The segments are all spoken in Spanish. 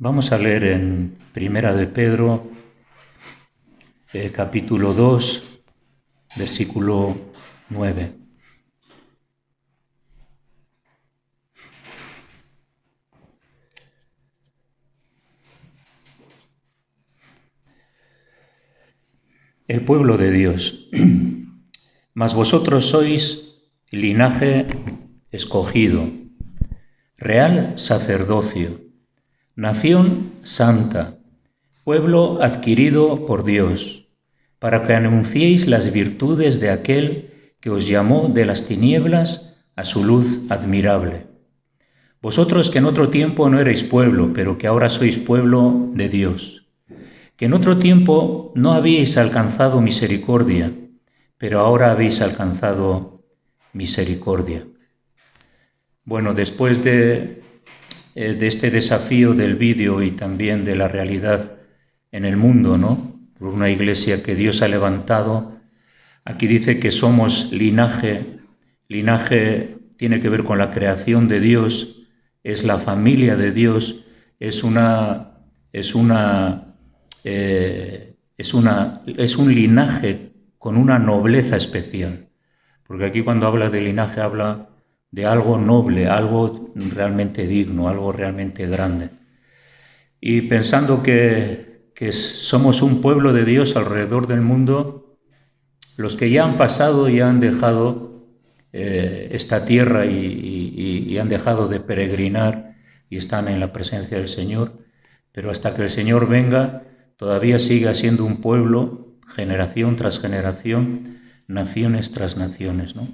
Vamos a leer en Primera de Pedro, capítulo 2, versículo 9. El pueblo de Dios. Mas vosotros sois linaje escogido, real sacerdocio, nación santa, pueblo adquirido por Dios, para que anunciéis las virtudes de aquel que os llamó de las tinieblas a su luz admirable. Vosotros que en otro tiempo no erais pueblo, pero que ahora sois pueblo de Dios, que en otro tiempo no habíais alcanzado misericordia, pero ahora habéis alcanzado misericordia. Bueno, después de este desafío del vídeo y también de la realidad en el mundo, ¿no? Por una iglesia que Dios ha levantado, aquí dice que somos linaje. Linaje tiene que ver con la creación de Dios, es la familia de Dios, es un linaje con una nobleza especial. Porque aquí cuando habla de linaje habla de algo noble, algo realmente digno, algo realmente grande. Y pensando que somos un pueblo de Dios alrededor del mundo, los que ya han pasado y han dejado esta tierra y han dejado de peregrinar y están en la presencia del Señor, pero hasta que el Señor venga todavía sigue siendo un pueblo, generación tras generación, naciones tras naciones, ¿no?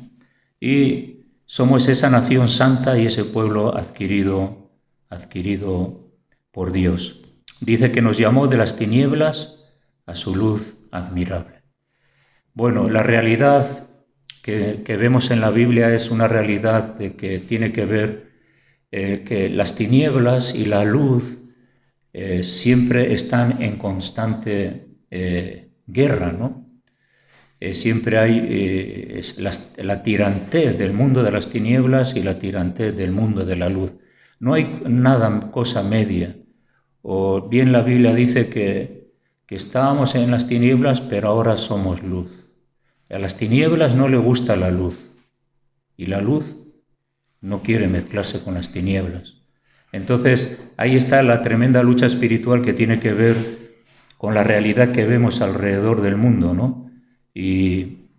Y somos esa nación santa y ese pueblo adquirido por Dios. Dice que nos llamó de las tinieblas a su luz admirable. Bueno, la realidad que vemos en la Biblia es una realidad de que tiene que ver que las tinieblas y la luz siempre están en constante guerra, ¿no? Siempre hay la tirantez del mundo de las tinieblas y la tirantez del mundo de la luz. No hay nada, cosa media. O bien la Biblia dice que estábamos en las tinieblas, pero ahora somos luz. A las tinieblas no le gusta la luz, y la luz no quiere mezclarse con las tinieblas. Entonces, ahí está la tremenda lucha espiritual que tiene que ver con la realidad que vemos alrededor del mundo, ¿no? Y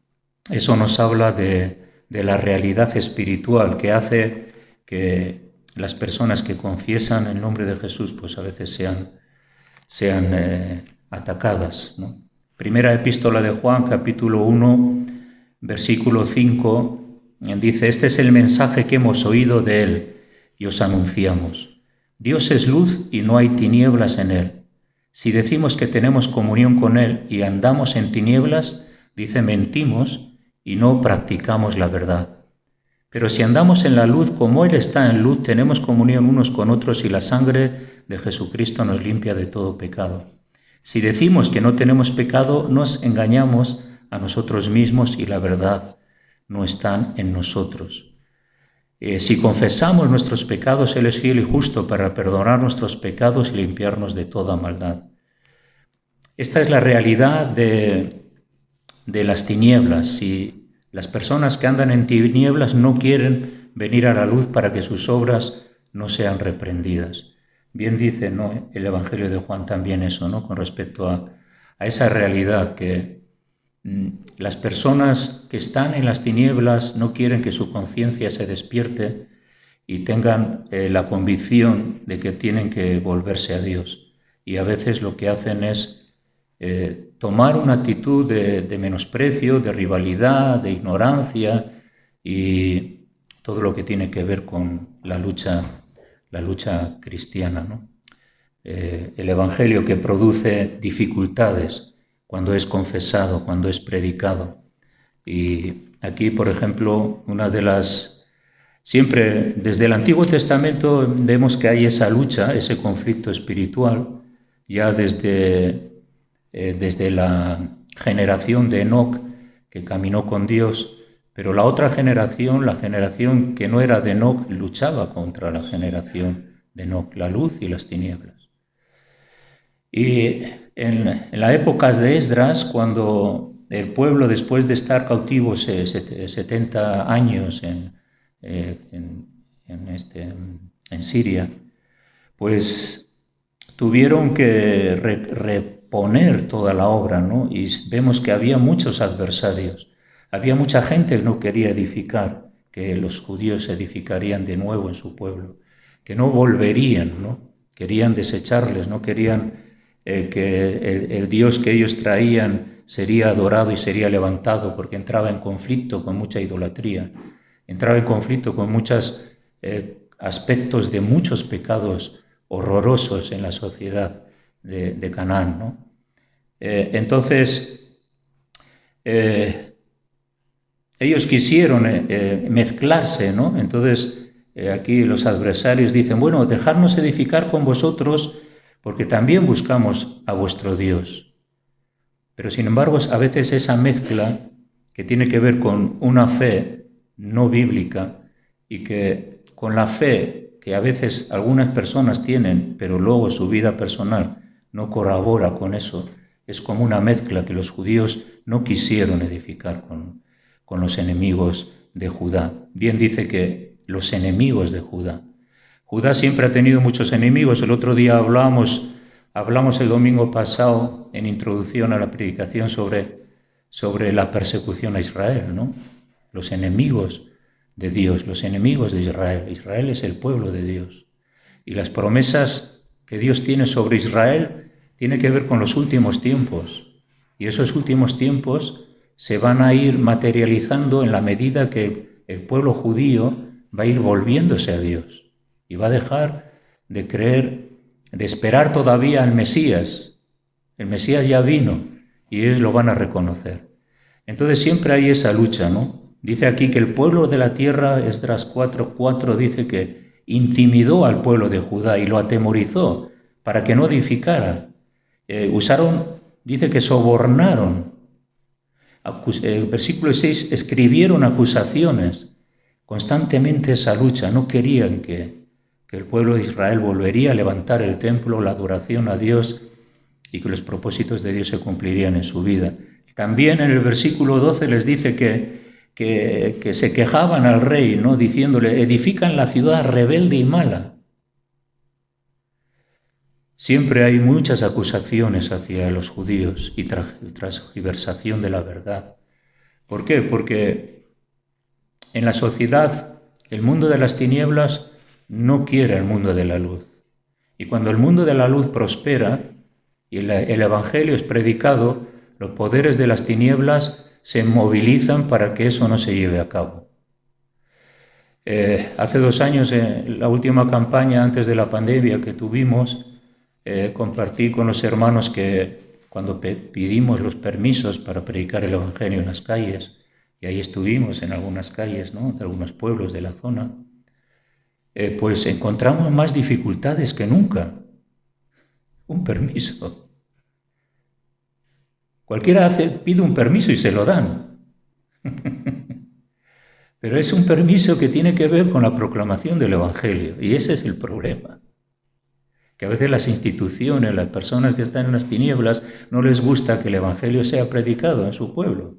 eso nos habla de la realidad espiritual que hace que las personas que confiesan el nombre de Jesús, pues a veces sean atacadas, ¿no? Primera epístola de Juan, capítulo 1, versículo 5, dice: este es el mensaje que hemos oído de él y os anunciamos. Dios es luz y no hay tinieblas en él. Si decimos que tenemos comunión con él y andamos en tinieblas, dice, mentimos y no practicamos la verdad. Pero si andamos en la luz como él está en luz, tenemos comunión unos con otros y la sangre de Jesucristo nos limpia de todo pecado. Si decimos que no tenemos pecado, nos engañamos a nosotros mismos y la verdad no está en nosotros. Si confesamos nuestros pecados, Él es fiel y justo para perdonar nuestros pecados y limpiarnos de toda maldad. Esta es la realidad de las tinieblas. Si las personas que andan en tinieblas no quieren venir a la luz para que sus obras no sean reprendidas. Bien dice, ¿no?, el Evangelio de Juan también eso, ¿no?, con respecto a esa realidad que las personas que están en las tinieblas no quieren que su conciencia se despierte y tengan la convicción de que tienen que volverse a Dios. Y a veces lo que hacen es tomar una actitud de menosprecio, de rivalidad, de ignorancia y todo lo que tiene que ver con la lucha cristiana, ¿no? El Evangelio que produce dificultades cuando es confesado, cuando es predicado. Y aquí, por ejemplo, siempre desde el Antiguo Testamento vemos que hay esa lucha, ese conflicto espiritual, ya desde la generación de Enoc, que caminó con Dios, pero la otra generación, la generación que no era de Enoc, luchaba contra la generación de Enoc, la luz y las tinieblas. Y en las épocas de Esdras, cuando el pueblo, después de estar cautivo 70 años en Siria, pues tuvieron que reponer toda la obra, ¿no? Y vemos que había muchos adversarios, había mucha gente que no quería edificar, que los judíos edificarían de nuevo en su pueblo, que no volverían, ¿no? Querían desecharles, no querían que el Dios que ellos traían sería adorado y sería levantado, porque entraba en conflicto con mucha idolatría, entraba en conflicto con muchos aspectos de muchos pecados horrorosos en la sociedad de Canaán, ¿no? Entonces, ellos quisieron mezclarse, ¿no? Entonces, aquí los adversarios dicen, bueno, dejadnos edificar con vosotros, porque también buscamos a vuestro Dios. Pero sin embargo, a veces esa mezcla que tiene que ver con una fe no bíblica y que con la fe que a veces algunas personas tienen, pero luego su vida personal no corrobora con eso, es como una mezcla que los judíos no quisieron edificar con los enemigos de Judá. Bien dice que los enemigos de Judá. Judá siempre ha tenido muchos enemigos. El otro día hablamos el domingo pasado en introducción a la predicación sobre la persecución a Israel, ¿no? Los enemigos de Dios, los enemigos de Israel. Israel es el pueblo de Dios. Y las promesas que Dios tiene sobre Israel tienen que ver con los últimos tiempos. Y esos últimos tiempos se van a ir materializando en la medida que el pueblo judío va a ir volviéndose a Dios y va a dejar de creer, de esperar todavía al Mesías. El Mesías ya vino y ellos lo van a reconocer. Entonces siempre hay esa lucha, ¿no? Dice aquí que el pueblo de la tierra, Esdras 4:4, dice que intimidó al pueblo de Judá y lo atemorizó para que no edificara. Dice que sobornaron. El versículo 6, escribieron acusaciones. Constantemente esa lucha, no querían que el pueblo de Israel volvería a levantar el templo, la adoración a Dios y que los propósitos de Dios se cumplirían en su vida. También en el versículo 12 les dice que se quejaban al rey, ¿no? Diciéndole, edifican la ciudad rebelde y mala. Siempre hay muchas acusaciones hacia los judíos y transgiversación de la verdad. ¿Por qué? Porque en la sociedad el mundo de las tinieblas no quiere el mundo de la luz. Y cuando el mundo de la luz prospera y el Evangelio es predicado, los poderes de las tinieblas se movilizan para que eso no se lleve a cabo. Hace 2 años, en la última campaña antes de la pandemia que tuvimos, compartí con los hermanos que cuando pedimos los permisos para predicar el Evangelio en las calles, y ahí estuvimos en algunas calles, ¿no?, de algunos pueblos de la zona, pues encontramos más dificultades que nunca. Un permiso. Cualquiera pide un permiso y se lo dan. Pero es un permiso que tiene que ver con la proclamación del Evangelio, y ese es el problema. Que a veces las instituciones, las personas que están en las tinieblas, no les gusta que el Evangelio sea predicado en su pueblo.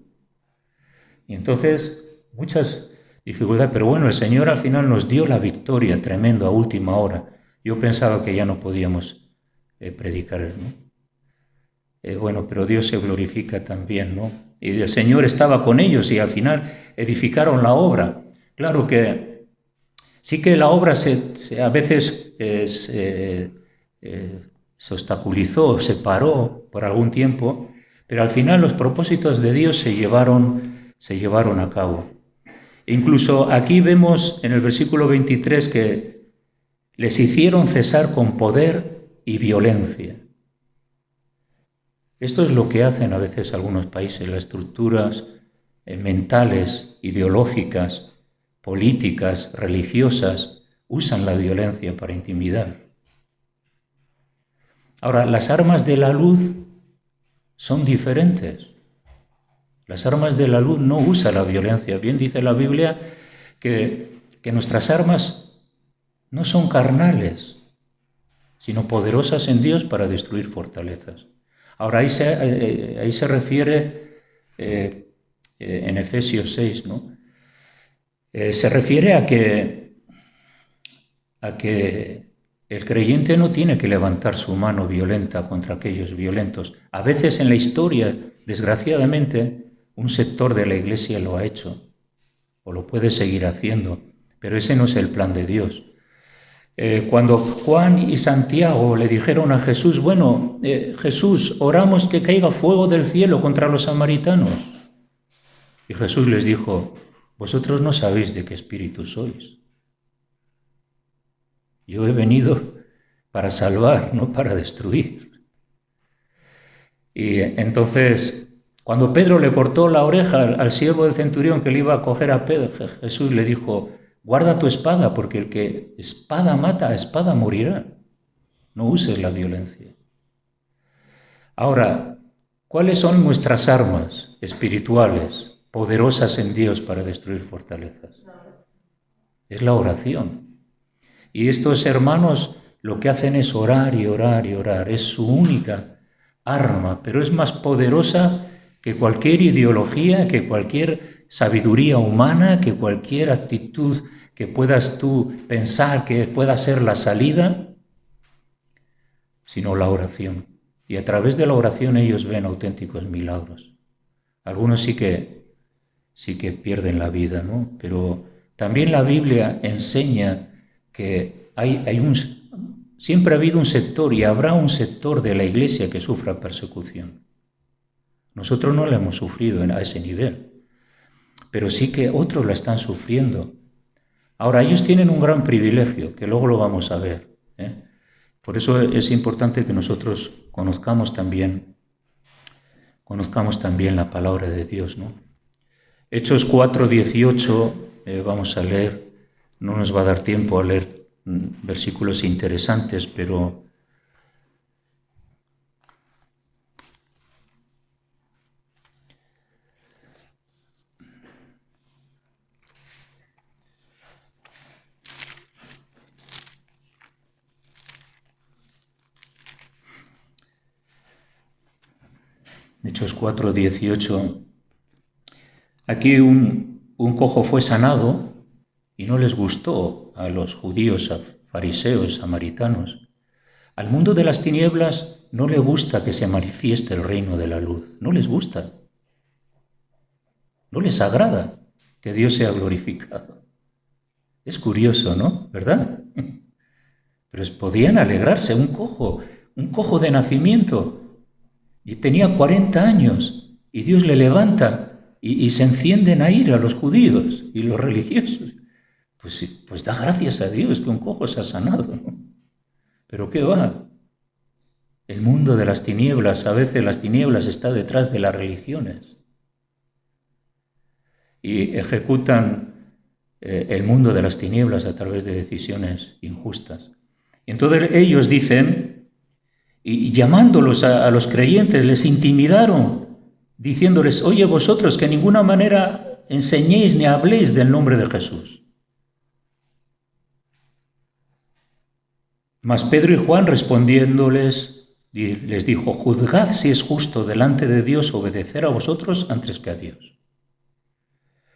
Y entonces, muchas dificultades. Pero bueno, el Señor al final nos dio la victoria tremenda a última hora. Yo pensaba que ya no podíamos predicar, ¿no? Bueno, pero Dios se glorifica también, ¿no? Y el Señor estaba con ellos y al final edificaron la obra. Claro que sí que la obra a veces se obstaculizó, se paró por algún tiempo, pero al final los propósitos de Dios se llevaron a cabo. Incluso aquí vemos en el versículo 23 que les hicieron cesar con poder y violencia. Esto es lo que hacen a veces algunos países, las estructuras mentales, ideológicas, políticas, religiosas, usan la violencia para intimidar. Ahora, las armas de la luz son diferentes. Las armas de la luz no usan la violencia. Bien dice la Biblia que nuestras armas no son carnales, sino poderosas en Dios para destruir fortalezas. Ahora, ahí se refiere en Efesios 6, ¿no? Se refiere a que el creyente no tiene que levantar su mano violenta contra aquellos violentos. A veces en la historia, desgraciadamente, un sector de la Iglesia lo ha hecho o lo puede seguir haciendo, pero ese no es el plan de Dios. Cuando Juan y Santiago le dijeron a Jesús, bueno, Jesús, oramos que caiga fuego del cielo contra los samaritanos. Y Jesús les dijo, vosotros no sabéis de qué espíritu sois. Yo he venido para salvar, no para destruir. Y entonces, cuando Pedro le cortó la oreja al siervo del centurión que le iba a coger a Pedro, Jesús le dijo, guarda tu espada, porque el que espada mata, a espada morirá. No uses la violencia. Ahora, ¿cuáles son nuestras armas espirituales, poderosas en Dios para destruir fortalezas? Es la oración. Y estos hermanos lo que hacen es orar y orar y orar. Es su única arma, pero es más poderosa que cualquier ideología, que cualquier sabiduría humana, que cualquier actitud que puedas tú pensar que pueda ser la salida, sino la oración. Y a través de la oración ellos ven auténticos milagros. Algunos sí que pierden la vida, ¿no? Pero también la Biblia enseña que siempre ha habido un sector y habrá un sector de la Iglesia que sufra persecución. Nosotros no la hemos sufrido a ese nivel, pero sí que otros la están sufriendo. Ahora, ellos tienen un gran privilegio, que luego lo vamos a ver, ¿eh? Por eso es importante que nosotros conozcamos también la palabra de Dios, ¿no? Hechos 4:18, vamos a leer, no nos va a dar tiempo a leer versículos interesantes, pero Hechos 4:18, aquí un cojo fue sanado y no les gustó a los judíos, a fariseos, samaritanos. Al mundo de las tinieblas no le gusta que se manifieste el reino de la luz, no les gusta, no les agrada que Dios sea glorificado. Es curioso, ¿no? ¿Verdad? Pero podían alegrarse, un cojo de nacimiento, y tenía 40 años, y Dios le levanta, y se encienden a ir a los judíos y los religiosos. Pues da gracias a Dios que un cojo se ha sanado, ¿no? Pero ¿qué va? El mundo de las tinieblas, a veces las tinieblas está detrás de las religiones. Y ejecutan el mundo de las tinieblas a través de decisiones injustas. Y entonces ellos dicen, y llamándolos a los creyentes, les intimidaron, diciéndoles, oye, vosotros que en ninguna manera enseñéis ni habléis del nombre de Jesús. Mas Pedro y Juan respondiéndoles, les dijo, juzgad si es justo delante de Dios obedecer a vosotros antes que a Dios.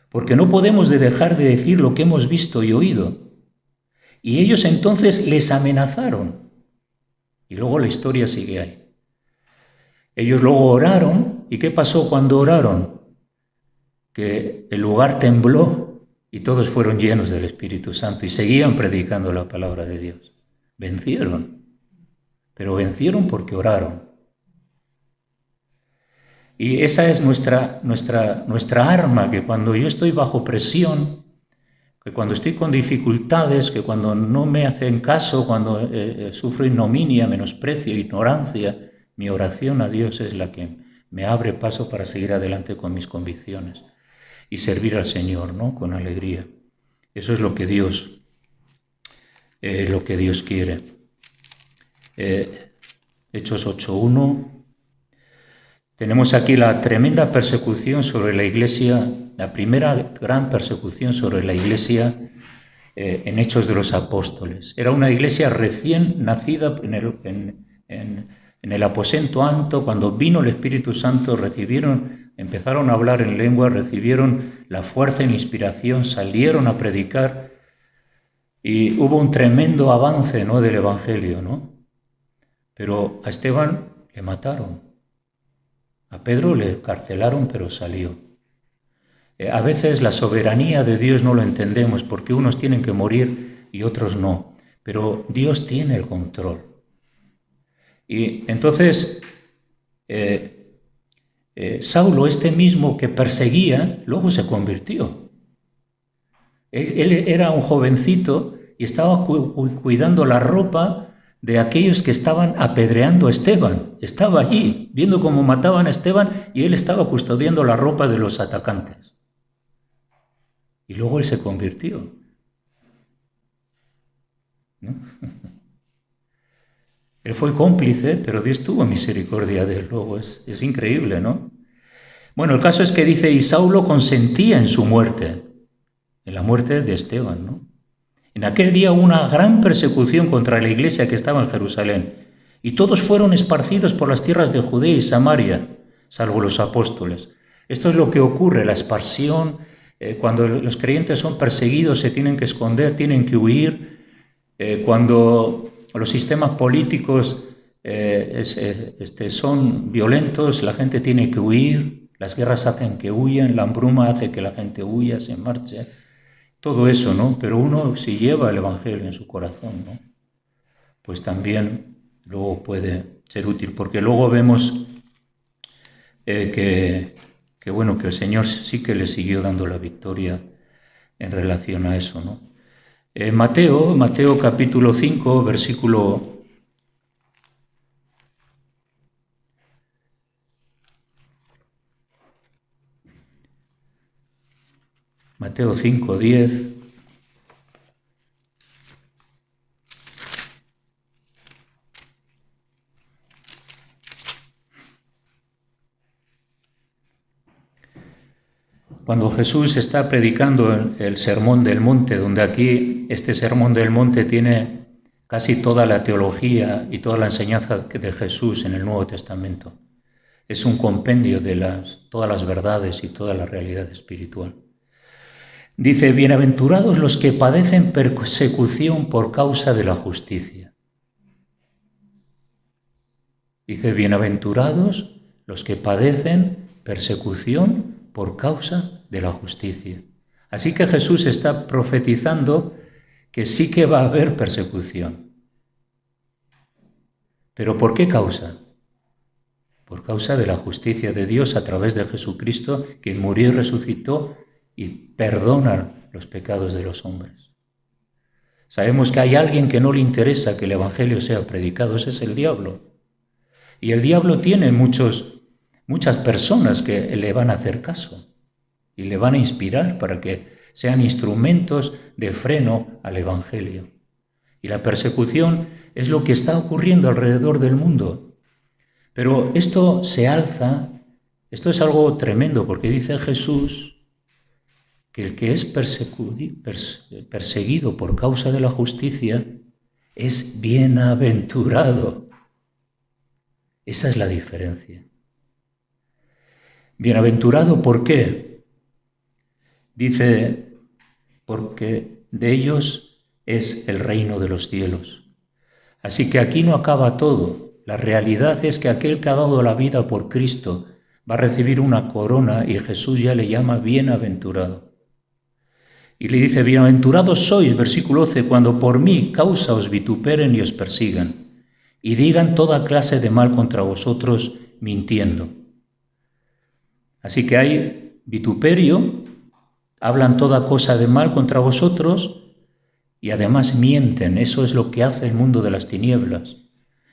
Porque no podemos dejar de decir lo que hemos visto y oído. Y ellos entonces les amenazaron. Y luego la historia sigue ahí. Ellos luego oraron. ¿Y qué pasó cuando oraron? Que el lugar tembló y todos fueron llenos del Espíritu Santo y seguían predicando la palabra de Dios. Vencieron. Pero vencieron porque oraron. Y esa es nuestra arma, que cuando yo estoy bajo presión, que cuando estoy con dificultades, que cuando no me hacen caso, cuando sufro ignominia, menosprecio, ignorancia, mi oración a Dios es la que me abre paso para seguir adelante con mis convicciones y servir al Señor, ¿no? Con alegría. Eso es lo que Dios quiere. Hechos 8:1. Tenemos aquí la tremenda persecución sobre la Iglesia, la primera gran persecución sobre la Iglesia en Hechos de los Apóstoles. Era una iglesia recién nacida en el aposento alto. Cuando vino el Espíritu Santo, empezaron a hablar en lengua, recibieron la fuerza y la inspiración, salieron a predicar y hubo un tremendo avance, ¿no?, del Evangelio, ¿no? Pero a Esteban le mataron, a Pedro le carcelaron, pero salió. A veces la soberanía de Dios no lo entendemos porque unos tienen que morir y otros no, pero Dios tiene el control. Y entonces Saulo, este mismo que perseguía, luego se convirtió. Él era un jovencito y estaba cuidando la ropa de aquellos que estaban apedreando a Esteban. Estaba allí, viendo cómo mataban a Esteban, y él estaba custodiando la ropa de los atacantes. Y luego él se convirtió, ¿no? Él fue cómplice, pero Dios tuvo misericordia de él luego. Es increíble, ¿no? Bueno, el caso es que dice, y Saulo consentía en su muerte, en la muerte de Esteban, ¿no? En aquel día hubo una gran persecución contra la iglesia que estaba en Jerusalén, y todos fueron esparcidos por las tierras de Judea y Samaria, salvo los apóstoles. Esto es lo que ocurre, la esparción. Cuando los creyentes son perseguidos, se tienen que esconder, tienen que huir. Cuando los sistemas políticos son violentos, la gente tiene que huir. Las guerras hacen que huyan, la hambruna hace que la gente huya, se marche. Todo eso, ¿no? Pero uno, si lleva el Evangelio en su corazón, ¿no?, pues también luego puede ser útil, porque luego vemos que el Señor sí que le siguió dando la victoria en relación a eso, ¿no? Mateo capítulo 5, versículo Mateo 5, 10. Cuando Jesús está predicando el Sermón del Monte, donde aquí este Sermón del Monte tiene casi toda la teología y toda la enseñanza de Jesús en el Nuevo Testamento. Es un compendio de todas las verdades y toda la realidad espiritual. Dice, bienaventurados los que padecen persecución por causa de la justicia. Dice, bienaventurados los que padecen persecución por causa de la justicia. Así que Jesús está profetizando que sí que va a haber persecución. ¿Pero por qué causa? Por causa de la justicia de Dios a través de Jesucristo, quien murió y resucitó y perdona los pecados de los hombres. Sabemos que hay alguien que no le interesa que el Evangelio sea predicado, ese es el diablo. Y el diablo tiene muchas personas que le van a hacer caso y le van a inspirar para que sean instrumentos de freno al Evangelio. Y la persecución es lo que está ocurriendo alrededor del mundo. Pero esto se alza, esto es algo tremendo, porque dice Jesús que el que es perseguido por causa de la justicia es bienaventurado. Esa es la diferencia. Bienaventurado, ¿por qué? Dice, porque de ellos es el reino de los cielos. Así que aquí no acaba todo. La realidad es que aquel que ha dado la vida por Cristo va a recibir una corona y Jesús ya le llama bienaventurado. Y le dice, bienaventurados sois, versículo 11, cuando por mi causa os vituperen y os persigan, y digan toda clase de mal contra vosotros, mintiendo. Así que hay vituperio, hablan toda cosa de mal contra vosotros y además mienten. Eso es lo que hace el mundo de las tinieblas.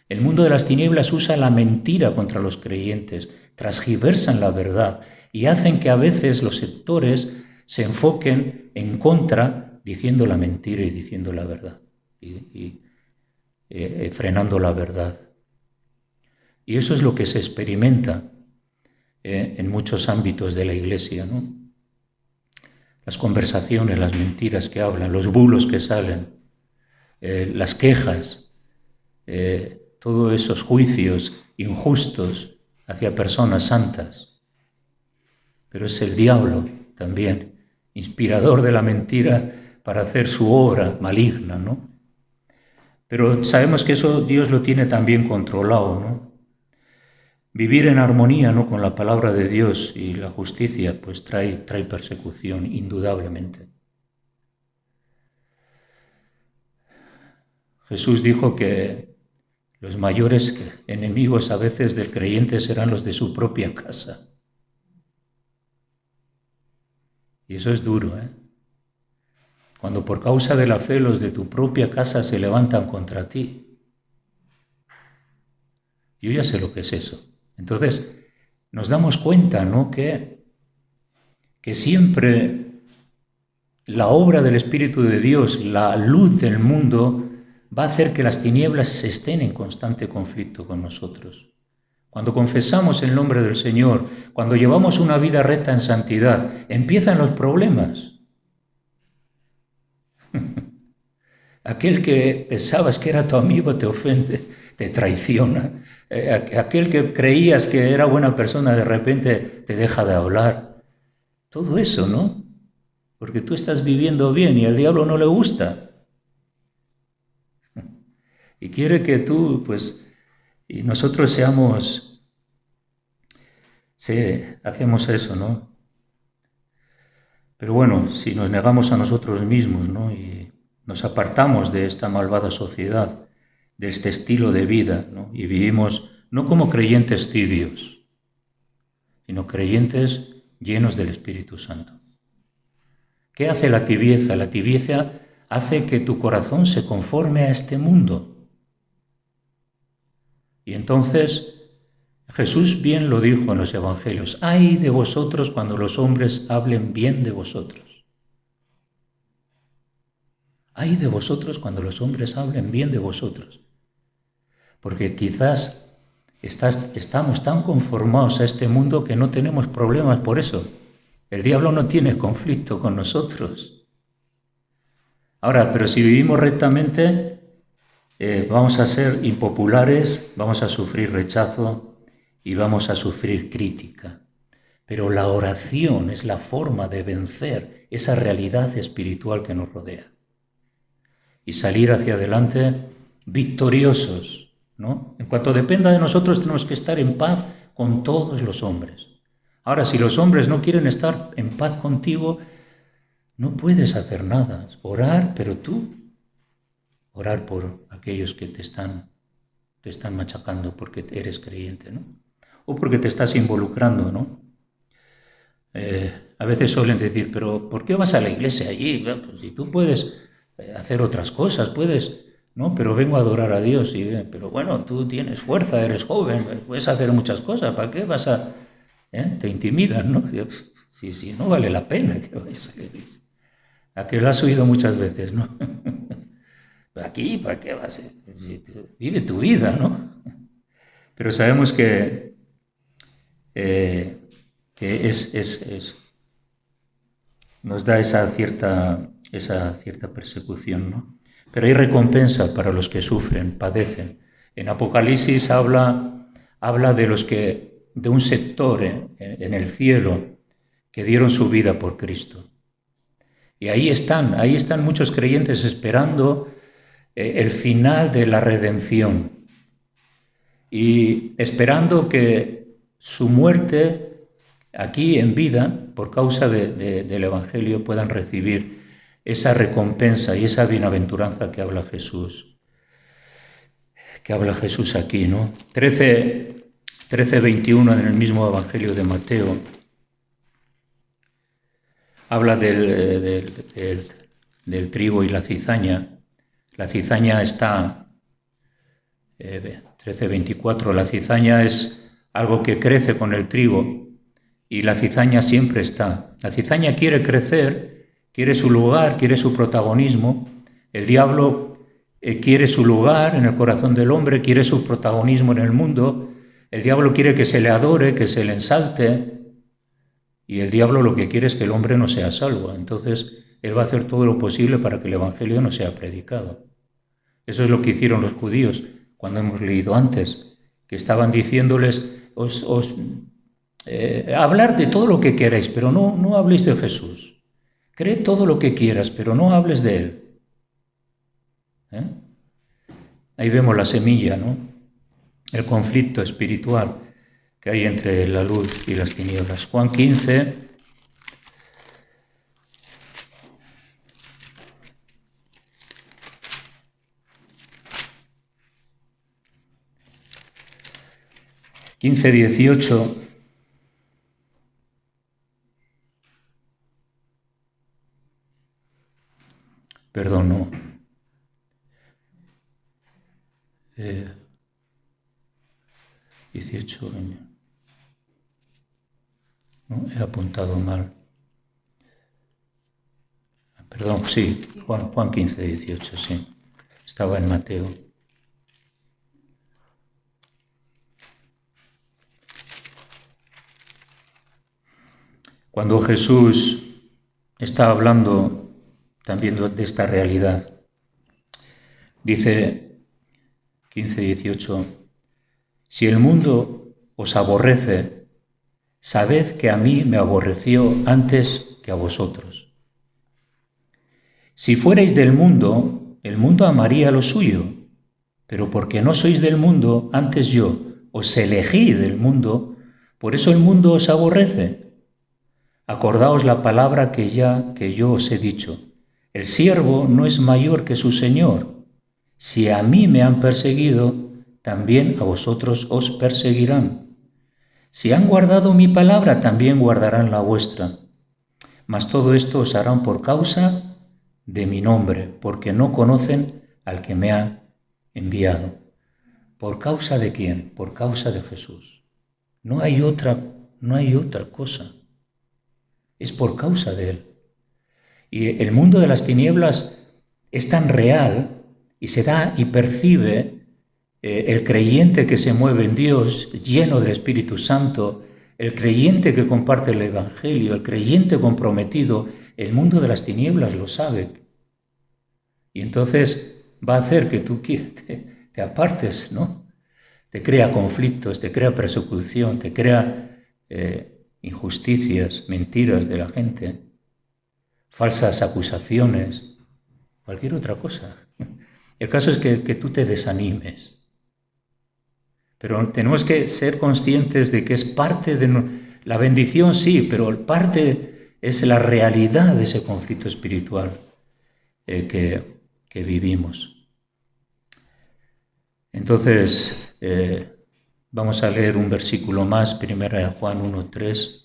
El mundo de las tinieblas usa la mentira contra los creyentes, transgiversan la verdad y hacen que a veces los sectores se enfoquen en contra, diciendo la mentira y diciendo la verdad, y frenando la verdad. Y eso es lo que se experimenta en muchos ámbitos de la Iglesia, ¿no? las conversaciones, las mentiras que hablan, los bulos que salen, las quejas, todos esos juicios injustos hacia personas santas. Pero es el diablo también, inspirador de la mentira para hacer su obra maligna, ¿no? Pero sabemos que eso Dios lo tiene también controlado, ¿no? Vivir en armonía, ¿no?, con la palabra de Dios y la justicia, pues trae persecución, indudablemente. Jesús dijo que los mayores enemigos a veces del creyente serán los de su propia casa. Y eso es duro, ¿eh? Cuando por causa de la fe los de tu propia casa se levantan contra ti. Yo ya sé lo que es eso. Entonces, nos damos cuenta, ¿no?, que siempre la obra del Espíritu de Dios, la luz del mundo, va a hacer que las tinieblas estén en constante conflicto con nosotros. Cuando confesamos el nombre del Señor, cuando llevamos una vida recta en santidad, empiezan los problemas. Aquel que pensabas que era tu amigo te ofende, te traiciona. Aquel que creías que era buena persona de repente te deja de hablar. Todo eso, ¿no? Porque tú estás viviendo bien y al diablo no le gusta. Y quiere que tú, pues, y nosotros hacemos eso, ¿no? Pero bueno, si nos negamos a nosotros mismos, ¿no?, y nos apartamos de esta malvada sociedad, de este estilo de vida, ¿no?, y vivimos no como creyentes tibios, sino creyentes llenos del Espíritu Santo. ¿Qué hace la tibieza? La tibieza hace que tu corazón se conforme a este mundo. Y entonces Jesús bien lo dijo en los Evangelios: ¡ay de vosotros cuando los hombres hablen bien de vosotros! ¡Ay de vosotros cuando los hombres hablen bien de vosotros! Porque quizás estamos tan conformados a este mundo que no tenemos problemas por eso. El diablo no tiene conflicto con nosotros. Ahora, pero si vivimos rectamente, vamos a ser impopulares, vamos a sufrir rechazo y vamos a sufrir crítica. Pero la oración es la forma de vencer esa realidad espiritual que nos rodea y salir hacia adelante victoriosos, ¿no? En cuanto dependa de nosotros, tenemos que estar en paz con todos los hombres. Ahora, si los hombres no quieren estar en paz contigo, no puedes hacer nada. Orar, pero tú, orar por aquellos que te están machacando porque eres creyente, ¿no? O porque te estás involucrando, ¿no? A veces suelen decir, pero ¿por qué vas a la iglesia allí? Pues si tú puedes hacer otras cosas, puedes, ¿no? Pero vengo a adorar a Dios. Pero bueno, tú tienes fuerza, eres joven, puedes hacer muchas cosas, ¿para qué vas a...? Te intimidan, ¿no? Si no vale la pena que vayas a la iglesia. A que lo has oído muchas veces, ¿no? Aquí, ¿para qué vas? Vive tu vida, ¿no? Pero sabemos que nos da esa cierta persecución, ¿no? Pero hay recompensa para los que sufren, padecen. En Apocalipsis habla de un sector en el cielo que dieron su vida por Cristo. Y ahí están muchos creyentes esperando el final de la redención y esperando que su muerte aquí en vida, por causa del Evangelio, puedan recibir esa recompensa y esa bienaventuranza que habla Jesús aquí, ¿no? 13:21 en el mismo Evangelio de Mateo habla del trigo y la cizaña. La cizaña está, 13:24, la cizaña es algo que crece con el trigo y la cizaña siempre está. La cizaña quiere crecer, quiere su lugar, quiere su protagonismo. El diablo quiere su lugar en el corazón del hombre, quiere su protagonismo en el mundo. El diablo quiere que se le adore, que se le ensalte. Y el diablo lo que quiere es que el hombre no sea salvo. Entonces, él va a hacer todo lo posible para que el Evangelio no sea predicado. Eso es lo que hicieron los judíos cuando hemos leído antes, que estaban diciéndoles, hablar de todo lo que queráis, pero no habléis de Jesús. Cree todo lo que quieras, pero no hables de Él. Ahí vemos la semilla, ¿no? El conflicto espiritual que hay entre la luz y las tinieblas. Juan 15, ...15, 18... Perdón, no. 18 años. No, he apuntado mal. Perdón, sí, Juan 15, 18, sí. Estaba en Mateo. Cuando Jesús está hablando también de esta realidad, dice 15, 18, si el mundo os aborrece, sabed que a mí me aborreció antes que a vosotros. Si fuerais del mundo, el mundo amaría lo suyo, pero porque no sois del mundo, antes yo os elegí del mundo, por eso el mundo os aborrece. Acordaos la palabra que yo os he dicho. El siervo no es mayor que su señor. Si a mí me han perseguido, también a vosotros os perseguirán. Si han guardado mi palabra, también guardarán la vuestra. Mas todo esto os harán por causa de mi nombre, porque no conocen al que me ha enviado. ¿Por causa de quién? Por causa de Jesús. No hay otra cosa. Es por causa de Él. Y el mundo de las tinieblas es tan real y se da y percibe el creyente que se mueve en Dios, lleno del Espíritu Santo, el creyente que comparte el Evangelio, el creyente comprometido, el mundo de las tinieblas lo sabe. Y entonces va a hacer que tú te apartes, ¿no? Te crea conflictos, te crea persecución, te crea injusticias, mentiras de la gente, falsas acusaciones, cualquier otra cosa. El caso es que tú te desanimes. Pero tenemos que ser conscientes de que es parte de la bendición, sí, pero parte es la realidad de ese conflicto espiritual que vivimos. Entonces, vamos a leer un versículo más, 1 Juan 1:3.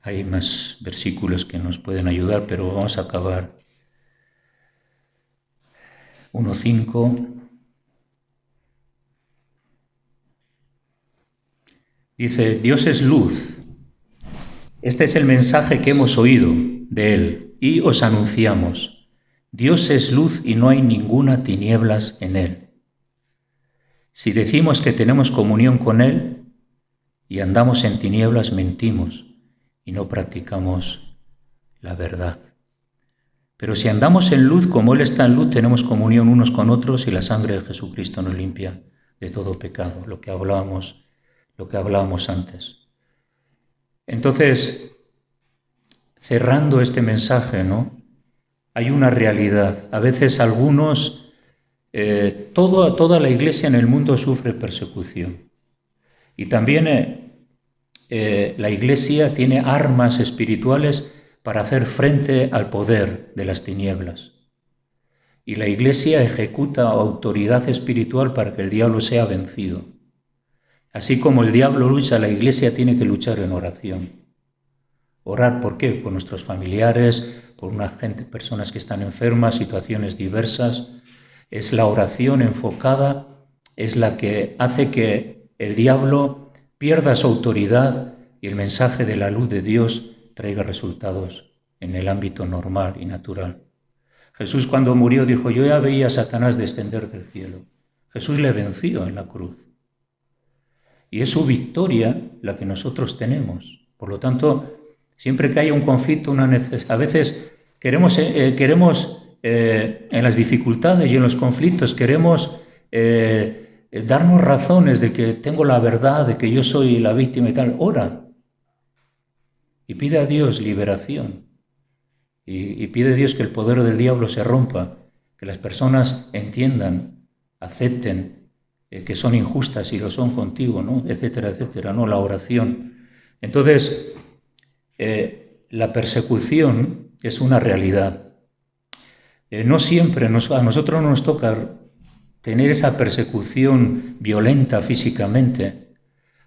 Hay más versículos que nos pueden ayudar, pero vamos a acabar. 1:5. Dice, Dios es luz. Este es el mensaje que hemos oído de Él y os anunciamos. Dios es luz y no hay ninguna tinieblas en Él. Si decimos que tenemos comunión con Él y andamos en tinieblas, mentimos y no practicamos la verdad. Pero si andamos en luz como Él está en luz, tenemos comunión unos con otros y la sangre de Jesucristo nos limpia de todo pecado, lo que hablábamos antes. Entonces, cerrando este mensaje, ¿no? Hay una realidad. A veces algunos, toda la iglesia en el mundo sufre persecución. Y también la iglesia tiene armas espirituales para hacer frente al poder de las tinieblas. Y la iglesia ejecuta autoridad espiritual para que el diablo sea vencido. Así como el diablo lucha, la iglesia tiene que luchar en oración. Orar, ¿por qué? Por nuestros familiares, por personas que están enfermas, situaciones diversas. Es la oración enfocada, es la que hace que el diablo pierda su autoridad y el mensaje de la luz de Dios traiga resultados en el ámbito normal y natural. Jesús cuando murió dijo, yo ya veía a Satanás descender del cielo. Jesús le venció en la cruz. Y es su victoria la que nosotros tenemos. Por lo tanto, siempre que haya un conflicto, a veces queremos en las dificultades y en los conflictos, queremos darnos razones de que tengo la verdad, de que yo soy la víctima y tal. Ora y pide a Dios liberación. Y pide a Dios que el poder del diablo se rompa, que las personas entiendan, acepten que son injustas y lo son contigo, ¿no? Etcétera, etcétera, ¿no? La oración. Entonces, la persecución es una realidad. No siempre, a nosotros no nos toca tener esa persecución violenta físicamente.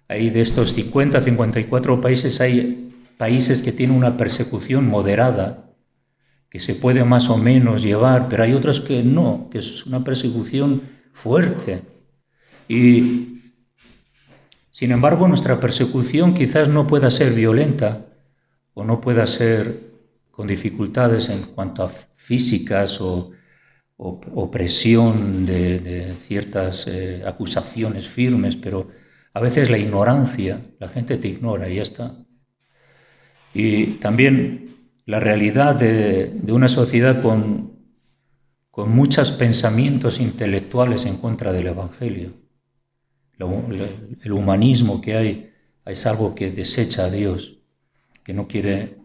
Hay de estos 50, 54 países, hay países que tienen una persecución moderada, que se puede más o menos llevar, pero hay otros que no, que es una persecución fuerte. Y, sin embargo, nuestra persecución quizás no pueda ser violenta o no pueda ser con dificultades en cuanto a físicas o presión de ciertas acusaciones firmes, pero a veces la ignorancia, la gente te ignora y ya está. Y también la realidad de una sociedad con muchos pensamientos intelectuales en contra del Evangelio. El humanismo que hay es algo que desecha a Dios, que no quiere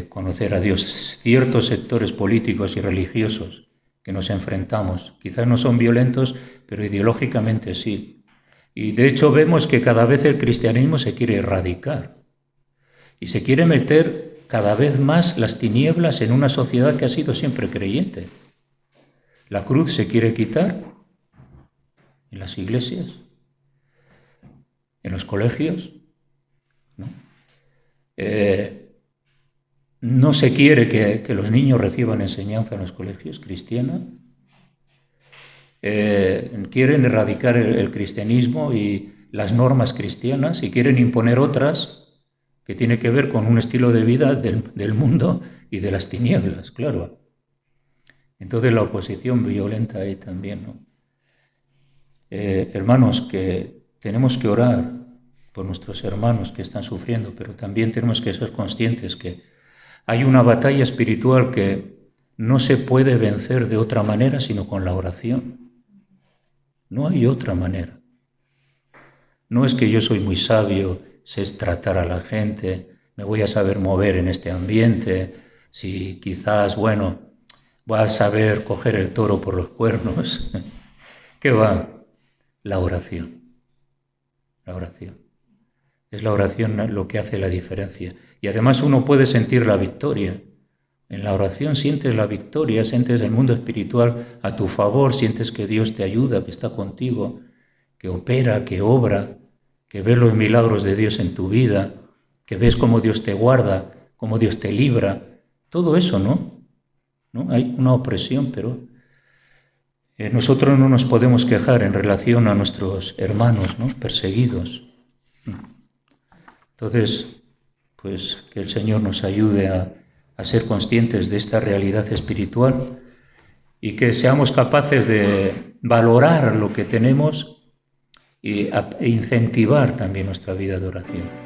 conocer a Dios. Ciertos sectores políticos y religiosos que nos enfrentamos, quizás no son violentos, pero ideológicamente sí. Y de hecho vemos que cada vez el cristianismo se quiere erradicar y se quiere meter cada vez más las tinieblas en una sociedad que ha sido siempre creyente. La cruz se quiere quitar en las iglesias, en los colegios, ¿no? No se quiere que los niños reciban enseñanza en los colegios cristiana. Quieren erradicar el cristianismo y las normas cristianas y quieren imponer otras que tiene que ver con un estilo de vida del mundo y de las tinieblas, claro. Entonces la oposición violenta ahí también, ¿no? Hermanos, que tenemos que orar por nuestros hermanos que están sufriendo, pero también tenemos que ser conscientes que hay una batalla espiritual que no se puede vencer de otra manera sino con la oración. No hay otra manera. No es que yo soy muy sabio, sé tratar a la gente, me voy a saber mover en este ambiente, si quizás, bueno, voy a saber coger el toro por los cuernos. ¿Qué va? La oración. La oración. Es la oración lo que hace la diferencia. Y además uno puede sentir la victoria. En la oración sientes la victoria, sientes el mundo espiritual a tu favor, sientes que Dios te ayuda, que está contigo, que opera, que obra, que ves los milagros de Dios en tu vida, que ves cómo Dios te guarda, cómo Dios te libra. Todo eso, ¿no? Hay una opresión, pero nosotros no nos podemos quejar en relación a nuestros hermanos, ¿no? Perseguidos. Entonces, pues que el Señor nos ayude a ser conscientes de esta realidad espiritual y que seamos capaces de valorar lo que tenemos e incentivar también nuestra vida de oración.